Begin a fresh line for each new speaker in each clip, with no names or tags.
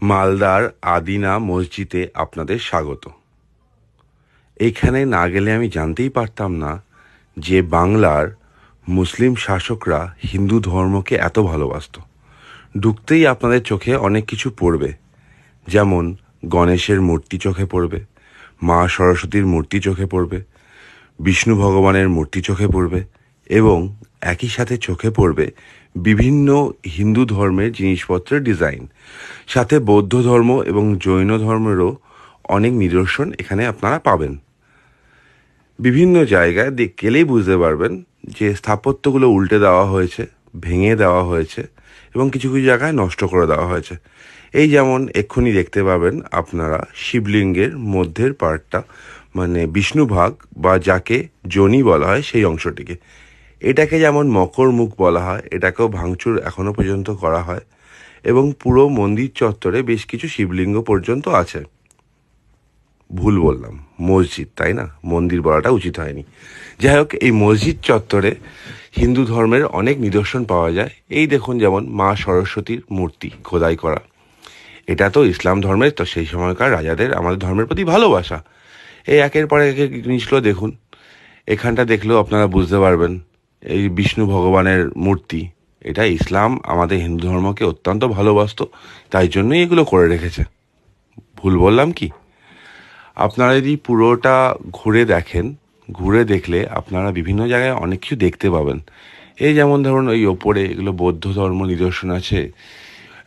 মালদার আদিনা মসজিদে আপনাদের স্বাগত। এখানে না গেলে আমি জানতেই পারতাম না যে বাংলার মুসলিম শাসকরা হিন্দু ধর্মকে এত ভালোবাসত। ঢুকতেই আপনাদের চোখে অনেক কিছু পড়বে, যেমন গণেশের মূর্তি চোখে পড়বে, মা সরস্বতীর মূর্তি চোখে পড়বে, বিষ্ণু ভগবানের মূর্তি চোখে পড়বে এবং একই সাথে চোখে পড়বে বিভিন্ন হিন্দু ধর্মের জিনিসপত্রের ডিজাইন। সাথে বৌদ্ধ ধর্ম এবং জৈন ধর্মেরও অনেক নিদর্শন এখানে আপনারা পাবেন। বিভিন্ন জায়গায় গেলেই বুঝতে পারবেন যে স্থাপত্যগুলো উল্টে দেওয়া হয়েছে, ভেঙে দেওয়া হয়েছে এবং কিছু কিছু জায়গায় নষ্ট করে দেওয়া হয়েছে। এই যেমন এক্ষুনি দেখতে পাবেন আপনারা শিবলিঙ্গের মধ্যের পার্টটা, মানে বিষ্ণুভাগ বা যাকে যোনি বলা হয় সেই অংশটিকে, এটাকে যেমন মকর মুখ বলা হয়, এটাকেও ভাঙচুর এখনো পর্যন্ত করা হয় এবং পুরো মন্দির চত্বরে বেশ কিছু শিবলিঙ্গ পর্যন্ত আছে। ভুল বললাম, মসজিদ, তাই না? মন্দির বলাটা উচিত হয়নি। যাই হোক, এই মসজিদ চত্বরে হিন্দু ধর্মের অনেক নিদর্শন পাওয়া যায়। এই দেখুন, যেমন মা সরস্বতীর মূর্তি খোদাই করা। এটা তো ইসলাম ধর্মের, তো সেই সময়কার রাজাদের আমাদের ধর্মের প্রতি ভালোবাসা। এই একের পর এক জিনিসগুলো দেখুন। এখানটা দেখলেও আপনারা বুঝতে পারবেন এই বিষ্ণু ভগবানের মূর্তি, এটা ইসলাম আমাদের হিন্দু ধর্মকে অত্যন্ত ভালোবাসতো, তাই জন্যই এগুলো করে রেখেছে। ভুল বললাম কি? আপনারা যদি পুরোটা ঘুরে দেখেন, ঘুরে দেখলে আপনারা বিভিন্ন জায়গায় অনেক কিছু দেখতে পাবেন। এই যেমন ধরুন, ওই ওপরে এগুলো বৌদ্ধ ধর্ম নিদর্শন আছে,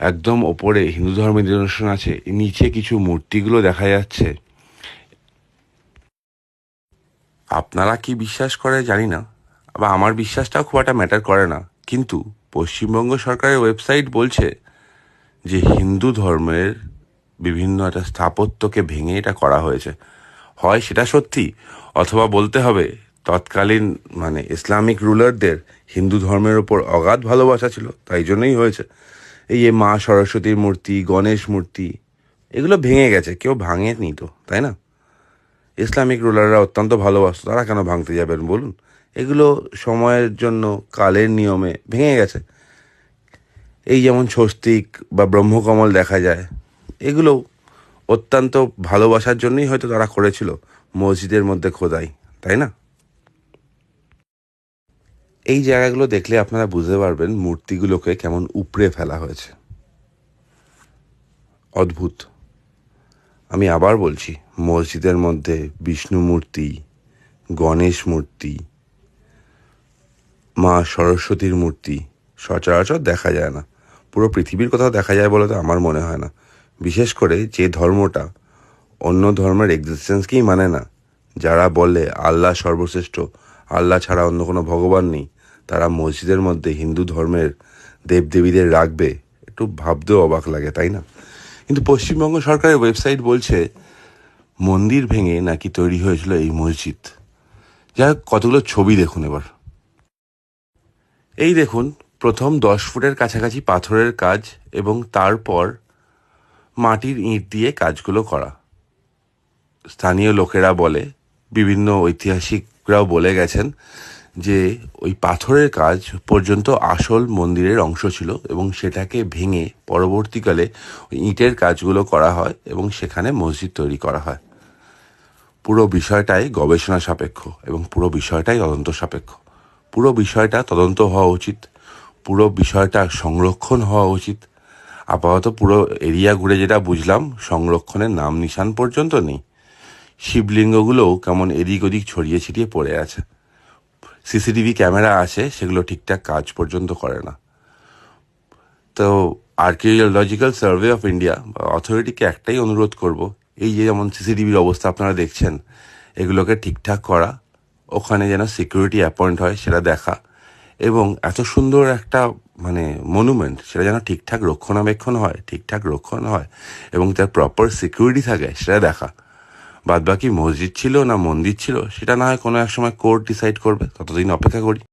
একদম ওপরে হিন্দু ধর্মের নিদর্শন আছে, নিচে কিছু মূর্তিগুলো দেখা যাচ্ছে। আপনারা কি বিশ্বাস করে জানি না, বা আমার বিশ্বাসটাও খুব একটা ম্যাটার করে না, কিন্তু পশ্চিমবঙ্গ সরকারের ওয়েবসাইট বলছে যে হিন্দু ধর্মের বিভিন্ন একটা স্থাপত্যকে ভেঙে এটা করা হয়েছে। হয় সেটা সত্যি, অথবা বলতে হবে তৎকালীন ইসলামিক রুলারদের হিন্দু ধর্মের ওপর অগাধ ভালোবাসা ছিল, তাই জন্যই হয়েছে। এই যে মা সরস্বতীর মূর্তি, গণেশ মূর্তি, এগুলো ভেঙে গেছে, কেউ ভাঙেনি তো, তাই না? ইসলামিক রুলাররা অত্যন্ত ভালোবাসত, তারা কেন ভাঙতে যাবেন বলুন? এগুলো সময়ের জন্য, কালের নিয়মে ভেঙে গেছে। এই যেমন স্বস্তিক বা ব্রহ্মকমল দেখা যায়, এগুলো অত্যন্ত ভালোবাসার জন্যই হয়তো তারা করেছিল মসজিদের মধ্যে খোদাই, তাই না? এই জায়গাগুলো দেখলে আপনারা বুঝতে পারবেন মূর্তিগুলোকে কেমন উপড়ে ফেলা হয়েছে। অদ্ভুত। আমি আবার বলছি, মসজিদের মধ্যে বিষ্ণু মূর্তি, গণেশ মূর্তি, মা সরস্বতীর মূর্তি সচরাচর দেখা যায় না। পুরো পৃথিবীর কোথাও দেখা যায় বলে তো আমার মনে হয় না। বিশেষ করে যে ধর্মটা অন্য ধর্মের এক্সিস্টেন্সকেই মানে না, যারা বলে আল্লাহ সর্বশ্রেষ্ঠ, আল্লাহ ছাড়া অন্য কোনো ভগবান নেই, তারা মসজিদের মধ্যে হিন্দু ধর্মের দেবদেবীদের রাখবে, একটু ভাবতেও অবাক লাগে, তাই না? কিন্তু পশ্চিমবঙ্গ সরকারের ওয়েবসাইট বলছে মন্দির ভেঙে নাকি তৈরি হয়েছিল এই মসজিদ। যাই হোক, কতগুলো ছবি দেখুন এবার। এই দেখুন, প্রথম 10 ফুটের কাছাকাছি পাথরের কাজ এবং তারপর মাটির ইঁট দিয়ে কাজগুলো করা। স্থানীয় লোকেরা বলে, বিভিন্ন ঐতিহাসিকরাও বলে গেছেন যে ওই পাথরের কাজ পর্যন্ত আসল মন্দিরের অংশ ছিল এবং সেটাকে ভেঙে পরবর্তীকালে ওই ইঁটের কাজগুলো করা হয় এবং সেখানে মসজিদ তৈরি করা হয়। পুরো বিষয়টাই গবেষণা সাপেক্ষ এবং পুরো বিষয়টাই তদন্ত সাপেক্ষ। পুরো বিষয়টা তদন্ত হওয়া উচিত, পুরো বিষয়টা সংরক্ষণ হওয়া উচিত। আপাতত পুরো এরিয়া ঘুরে যেটা বুঝলাম, সংরক্ষণের নাম নিশান পর্যন্ত নেই। শিবলিঙ্গগুলোও কেমন এদিক ওদিক ছড়িয়ে ছিটিয়ে পড়ে আছে। সিসিটিভি ক্যামেরা আছে, সেগুলো ঠিকঠাক কাজ পর্যন্ত করে না। তো আর্কিওলজিক্যাল সার্ভে অফ ইন্ডিয়া বা অথরিটিকে একটাই অনুরোধ করব, এই যে যেমন সিসিটিভির অবস্থা আপনারা দেখছেন, এগুলোকে ঠিকঠাক করা, ওখানে যেন সিকিউরিটি অ্যাপয়েন্ট হয় সেটা দেখা, এবং এত সুন্দর একটা মনুমেন্ট, সেটা যেন ঠিকঠাক রক্ষণাবেক্ষণ হয়, ঠিকঠাক রক্ষণ হয় এবং তার প্রপার সিকিউরিটি থাকে সেটা দেখা। বাদবাকি মসজিদ ছিল না মন্দির ছিল সেটা না হয় কোনো এক সময় কোর্ট ডিসাইড করবে, ততদিন অপেক্ষা করি।